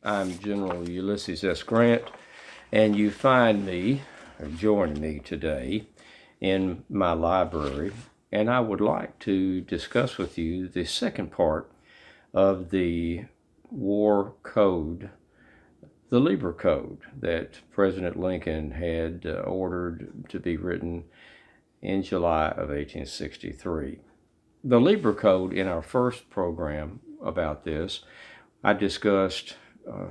I'm General Ulysses S. Grant, and you find me, or join me today, in my library, and I would like to discuss with you the second part of the War Code, the Lieber Code, that President Lincoln had ordered to be written in July of 1863. The Lieber Code, in our first program about this, I discussed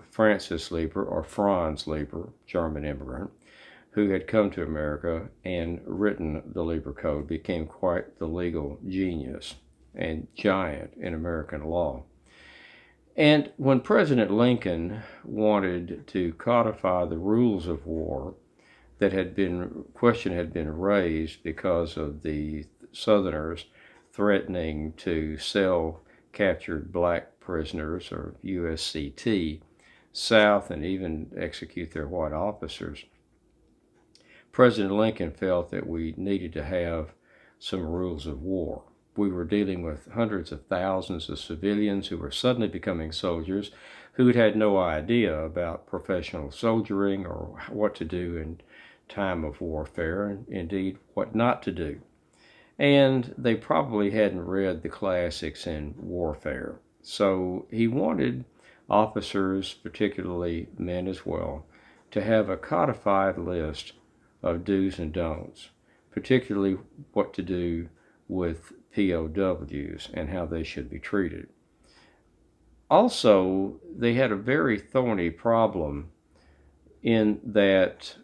Francis Lieber, or Franz Lieber, German immigrant, who had come to America and written the Lieber Code, became quite the legal genius and giant in American law. And when President Lincoln wanted to codify the rules of war, question had been raised because of the Southerners threatening to sell captured black prisoners, or USCT, South, and even execute their white officers. President Lincoln felt that we needed to have some rules of war. We were dealing with hundreds of thousands of civilians who were suddenly becoming soldiers who had no idea about professional soldiering or what to do in time of warfare, and indeed what not to do. And they probably hadn't read the classics in warfare. So he wanted officers, particularly men as well, to have a codified list of do's and don'ts, particularly what to do with POWs and how they should be treated. Also, they had a very thorny problem in that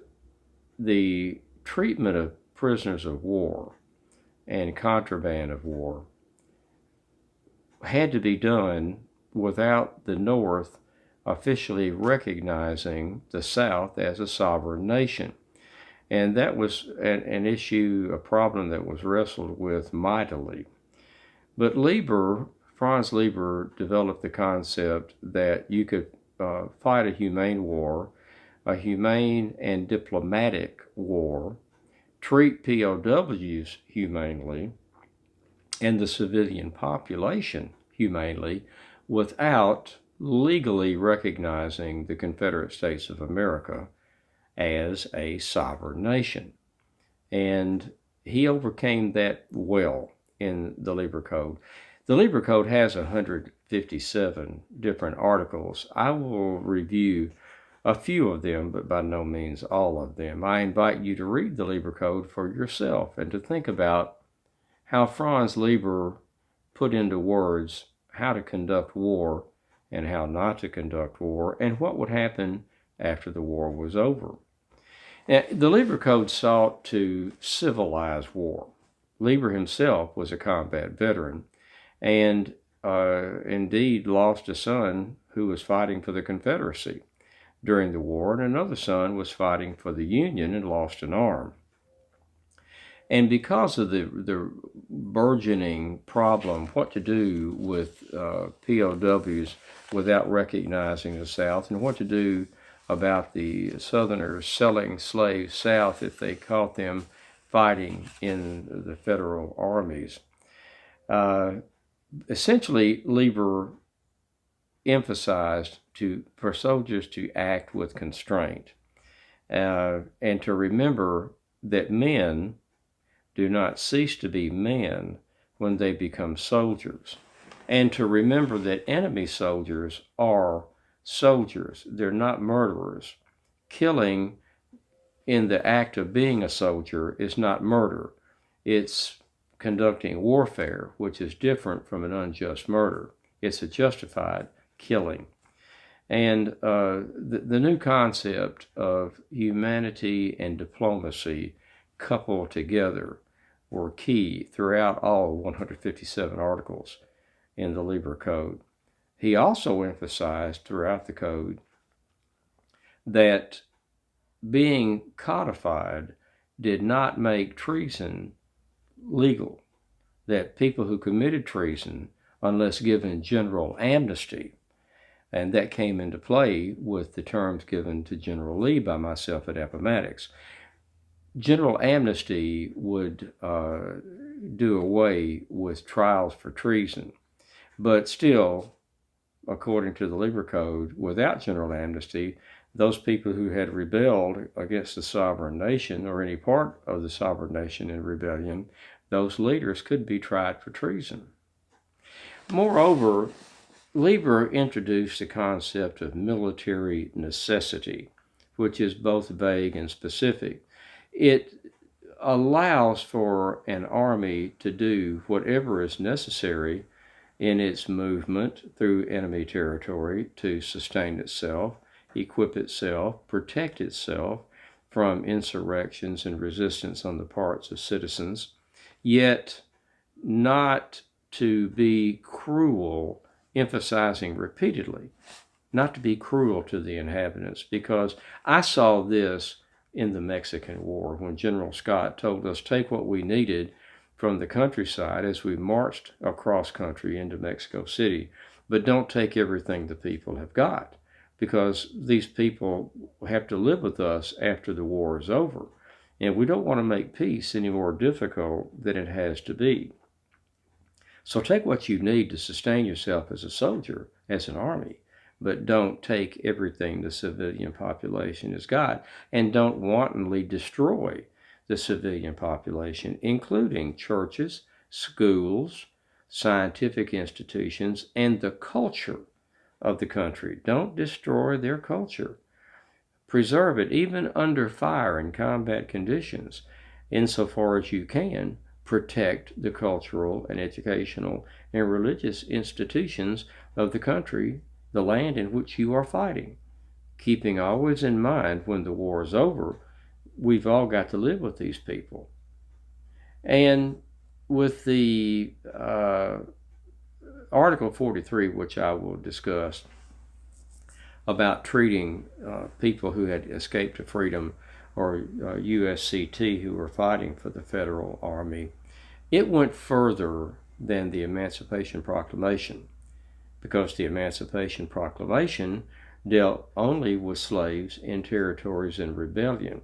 the treatment of prisoners of war and contraband of war had to be done without the North officially recognizing the South as a sovereign nation. And that was an issue, a problem that was wrestled with mightily. But Franz Lieber developed the concept that you could fight a humane war, a humane and diplomatic war, treat POWs humanely, and the civilian population humanely, without legally recognizing the Confederate States of America as a sovereign nation. And he overcame that well in the Lieber Code. The Lieber Code has 157 different articles. I will review a few of them, but by no means all of them. I invite you to read the Lieber Code for yourself and to think about how Franz Lieber put into words how to conduct war and how not to conduct war, and what would happen after the war was over. Now, the Lieber Code sought to civilize war. Lieber himself was a combat veteran and indeed lost a son who was fighting for the Confederacy during the war, and another son was fighting for the Union and lost an arm. And because of the burgeoning problem, what to do with POWs without recognizing the South, and what to do about the Southerners selling slaves South if they caught them fighting in the federal armies. Essentially, Lieber emphasized for soldiers to act with constraint and to remember that men do not cease to be men when they become soldiers, and to remember that enemy soldiers are soldiers. They're not murderers. Killing in the act of being a soldier is not murder. It's conducting warfare, which is different from an unjust murder. It's a justified killing. And the new concept of humanity and diplomacy coupled together were key throughout all 157 articles in the Lieber Code. He also emphasized throughout the code that being codified did not make treason legal, that people who committed treason, unless given general amnesty, and that came into play with the terms given to General Lee by myself at Appomattox. General amnesty would do away with trials for treason, but still according to the Lieber Code, without general amnesty, those people who had rebelled against the sovereign nation or any part of the sovereign nation in rebellion, those leaders could be tried for treason. Moreover, Lieber introduced the concept of military necessity, which is both vague and specific. It allows for an army to do whatever is necessary in its movement through enemy territory to sustain itself, equip itself, protect itself from insurrections and resistance on the parts of citizens, yet not to be cruel, emphasizing repeatedly, not to be cruel to the inhabitants, because I saw this in the Mexican War when General Scott told us, take what we needed from the countryside as we marched across country into Mexico City, but don't take everything the people have got, because these people have to live with us after the war is over, and we don't want to make peace any more difficult than it has to be. So take what you need to sustain yourself as a soldier, as an army, but don't take everything the civilian population has got, and don't wantonly destroy the civilian population, including churches, schools, scientific institutions, and the culture of the country. Don't destroy their culture. Preserve it even under fire and combat conditions. Insofar as you can, protect the cultural and educational and religious institutions of the country, the land in which you are fighting, keeping always in mind when the war is over, we've all got to live with these people. And with the Article 43, which I will discuss, about treating people who had escaped to freedom, or USCT, who were fighting for the federal army, it went further than the Emancipation Proclamation, because the Emancipation Proclamation dealt only with slaves in territories in rebellion.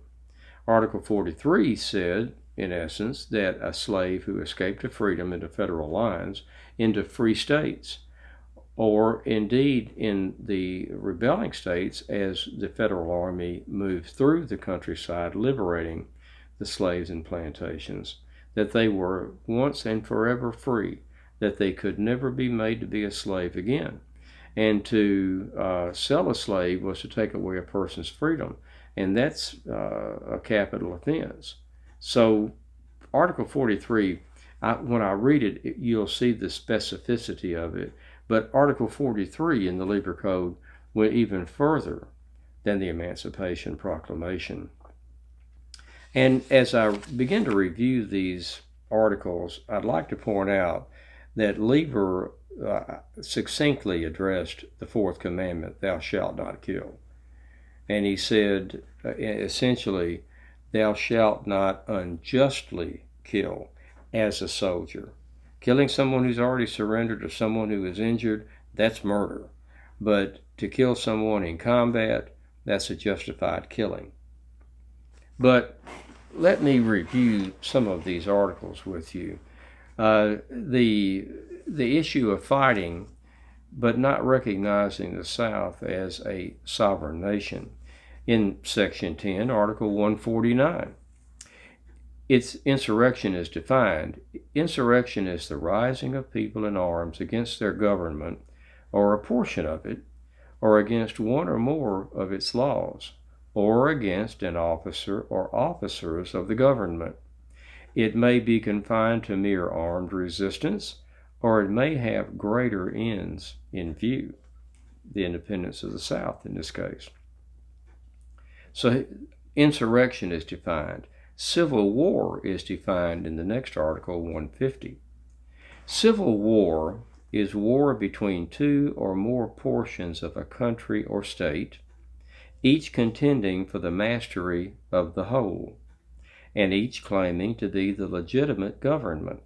Article 43 said, in essence, that a slave who escaped to freedom into federal lines, into free states, or indeed in the rebelling states as the federal army moved through the countryside liberating the slaves and plantations, that they were once and forever free, that they could never be made to be a slave again. And to sell a slave was to take away a person's freedom, and that's a capital offense. So Article 43, when I read it, you'll see the specificity of it. But Article 43 in the Lieber Code went even further than the Emancipation Proclamation. And as I begin to review these articles, I'd like to point out that Lieber succinctly addressed the fourth commandment, thou shalt not kill. And he said, essentially, thou shalt not unjustly kill as a soldier. Killing someone who's already surrendered or someone who is injured, that's murder. But to kill someone in combat, that's a justified killing. But let me review some of these articles with you. The issue of fighting, but not recognizing the South as a sovereign nation. In Section 10, Article 149. Its insurrection is defined. Insurrection is the rising of people in arms against their government, or a portion of it, or against one or more of its laws, or against an officer or officers of the government. It may be confined to mere armed resistance, or it may have greater ends in view, the independence of the South in this case. So insurrection is defined. Civil war is defined in the next article, 150. Civil war is war between two or more portions of a country or state, each contending for the mastery of the whole, and each claiming to be the legitimate government.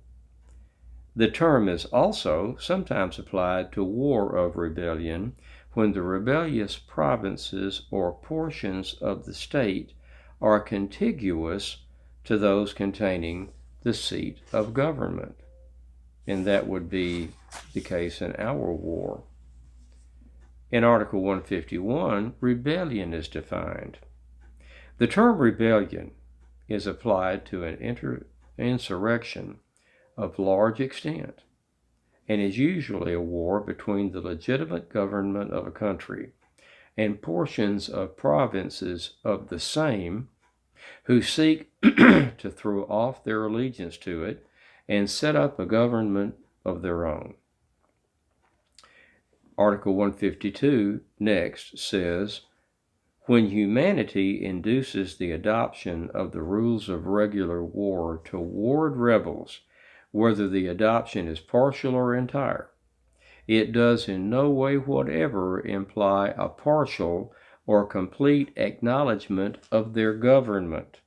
The term is also sometimes applied to war of rebellion when the rebellious provinces or portions of the state are contiguous to those containing the seat of government. And that would be the case in our war. In Article 151, rebellion is defined. The term rebellion is applied to an insurrection of large extent and is usually a war between the legitimate government of a country and portions of provinces of the same who seek to throw off their allegiance to it and set up a government of their own. Article 152 next says, when humanity induces the adoption of the rules of regular war toward rebels, whether the adoption is partial or entire, it does in no way whatever imply a partial or complete acknowledgement of their government.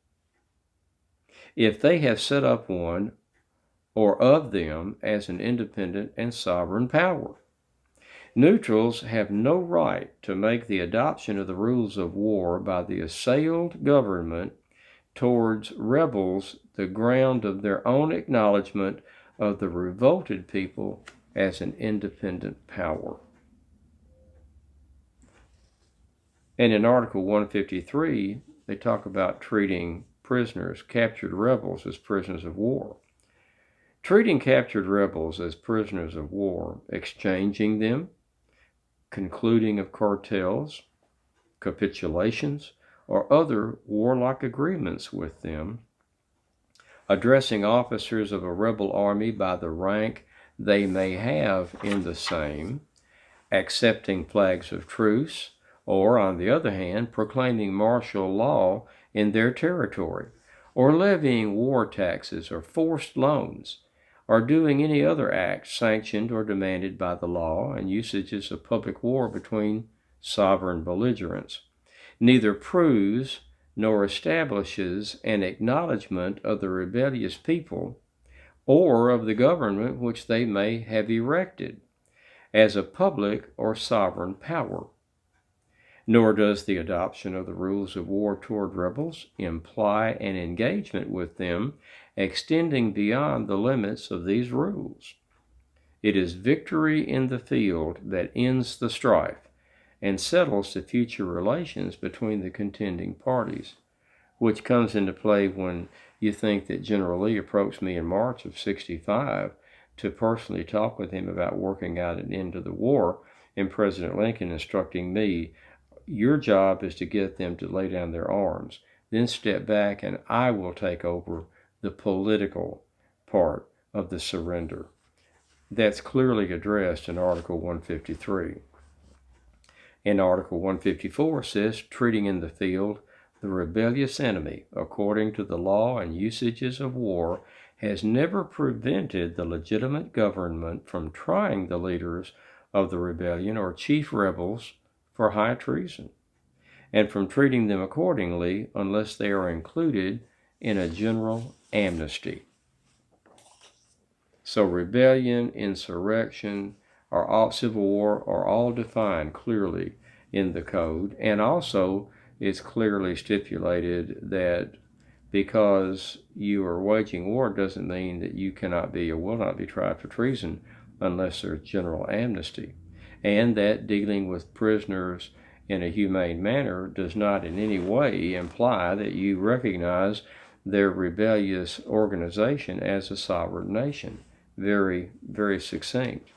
If they have set up one or of them as an independent and sovereign power. Neutrals have no right to make the adoption of the rules of war by the assailed government towards rebels the ground of their own acknowledgement of the revolted people as an independent power. And in Article 153, they talk about treating prisoners, captured rebels, as prisoners of war. Treating captured rebels as prisoners of war, exchanging them, concluding of cartels, capitulations, or other warlike agreements with them, addressing officers of a rebel army by the rank they may have in the same, accepting flags of truce, or, on the other hand, proclaiming martial law in their territory, or levying war taxes or forced loans, or doing any other act sanctioned or demanded by the law and usages of public war between sovereign belligerents, neither proves nor establishes an acknowledgement of the rebellious people or of the government which they may have erected as a public or sovereign power. Nor does the adoption of the rules of war toward rebels imply an engagement with them extending beyond the limits of these rules. It is victory in the field that ends the strife and settles the future relations between the contending parties, which comes into play when you think that General Lee approached me in March of '65 to personally talk with him about working out an end to the war, and President Lincoln instructing me, your job is to get them to lay down their arms, then step back and I will take over the political part of the surrender. That's clearly addressed in Article 153. And Article 154 says, treating in the field the rebellious enemy according to the law and usages of war has never prevented the legitimate government from trying the leaders of the rebellion or chief rebels for high treason, and from treating them accordingly unless they are included in a general amnesty. So rebellion, insurrection, or all civil war are all defined clearly in the code, and also it's clearly stipulated that because you are waging war doesn't mean that you cannot be or will not be tried for treason unless there's general amnesty, and that dealing with prisoners in a humane manner does not in any way imply that you recognize their rebellious organization as a sovereign nation. Very, very succinct.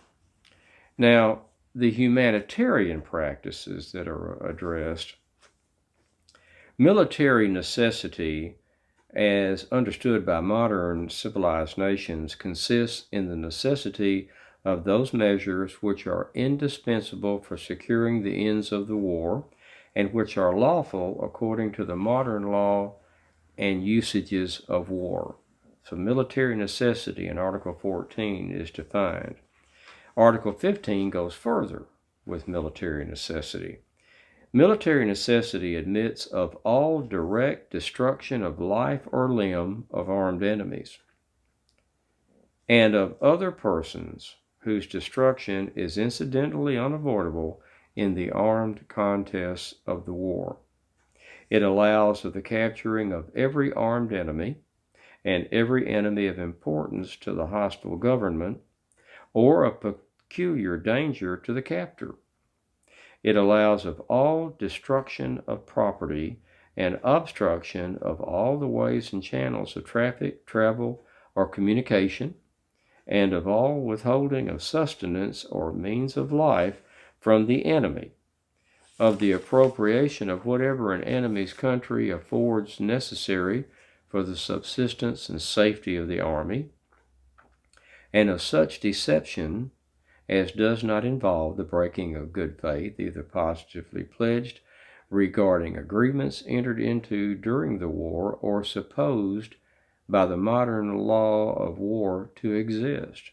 Now, the humanitarian practices that are addressed, military necessity, as understood by modern civilized nations, consists in the necessity of those measures which are indispensable for securing the ends of the war and which are lawful according to the modern law and usages of war. So military necessity in Article 14 is defined. Article 15 goes further with military necessity. Military necessity admits of all direct destruction of life or limb of armed enemies, and of other persons whose destruction is incidentally unavoidable in the armed contests of the war. It allows of the capturing of every armed enemy and every enemy of importance to the hostile government or of peculiar danger to the captor. It allows of all destruction of property and obstruction of all the ways and channels of traffic, travel, or communication, and of all withholding of sustenance or means of life from the enemy, of the appropriation of whatever an enemy's country affords necessary for the subsistence and safety of the army, and of such deception as does not involve the breaking of good faith, either positively pledged regarding agreements entered into during the war or supposed by the modern law of war to exist.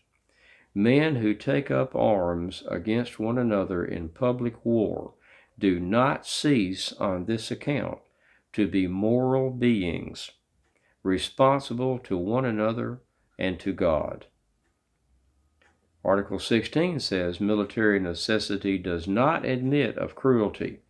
Men who take up arms against one another in public war do not cease on this account to be moral beings, responsible to one another and to God. Article 16 says military necessity does not admit of cruelty,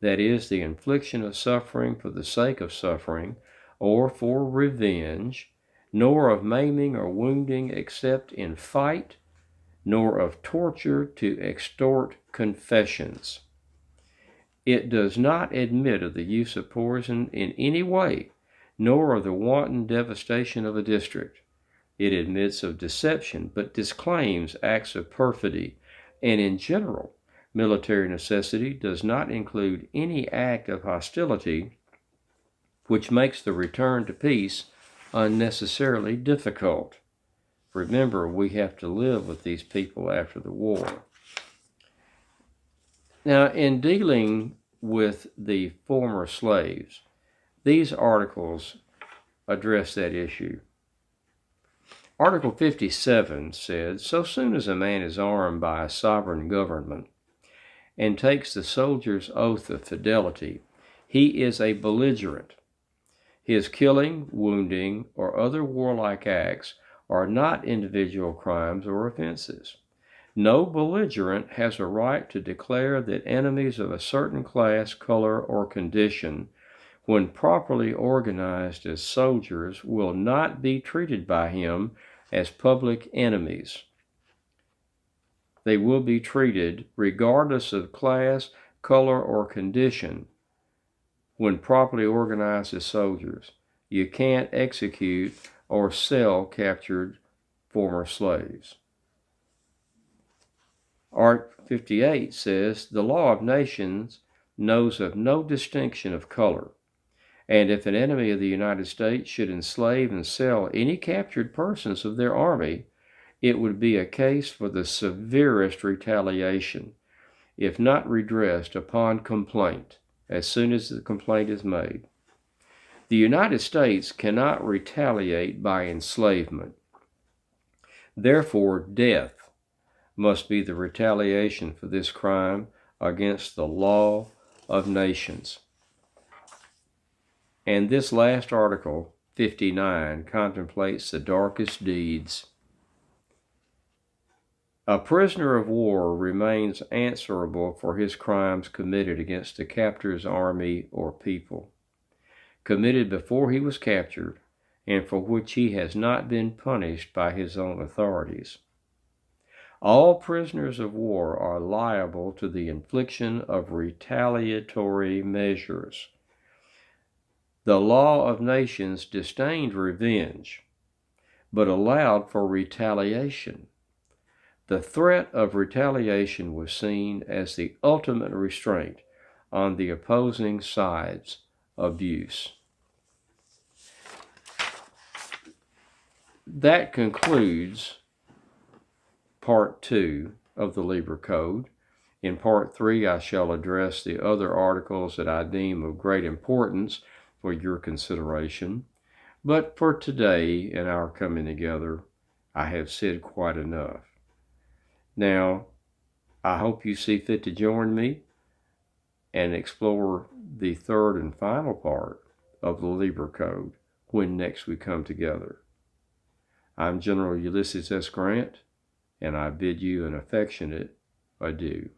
that is, the infliction of suffering for the sake of suffering or for revenge, nor of maiming or wounding except in fight, nor of torture to extort confessions. It does not admit of the use of poison in any way, nor of the wanton devastation of a district. It admits of deception, but disclaims acts of perfidy, and in general, military necessity does not include any act of hostility which makes the return to peace unnecessarily difficult. Remember, we have to live with these people after the war. Now, in dealing with the former slaves, these articles address that issue. Article 57 said, so soon as a man is armed by a sovereign government and takes the soldier's oath of fidelity, he is a belligerent. His killing, wounding, or other warlike acts are not individual crimes or offenses. No belligerent has a right to declare that enemies of a certain class, color, or condition, when properly organized as soldiers, will not be treated by him as public enemies. They will be treated, regardless of class, color, or condition, when properly organized as soldiers. You can't execute or sell captured former slaves. Art 58 says, the law of nations knows of no distinction of color, and if an enemy of the United States should enslave and sell any captured persons of their army, it would be a case for the severest retaliation, if not redressed upon complaint, as soon as the complaint is made. The United States cannot retaliate by enslavement. Therefore, death must be the retaliation for this crime against the law of nations. And this last article, 59, contemplates the darkest deeds. A prisoner of war remains answerable for his crimes committed against the captor's army or people, committed before he was captured, and for which he has not been punished by his own authorities. All prisoners of war are liable to the infliction of retaliatory measures. The law of nations disdained revenge, but allowed for retaliation. The threat of retaliation was seen as the ultimate restraint on the opposing side's abuse. That concludes Part 2 of the Lieber Code. In Part 3, I shall address the other articles that I deem of great importance for your consideration. But for today, in our coming together, I have said quite enough. Now, I hope you see fit to join me and explore the third and final part of the Lieber Code when next we come together. I'm General Ulysses S. Grant, and I bid you an affectionate adieu.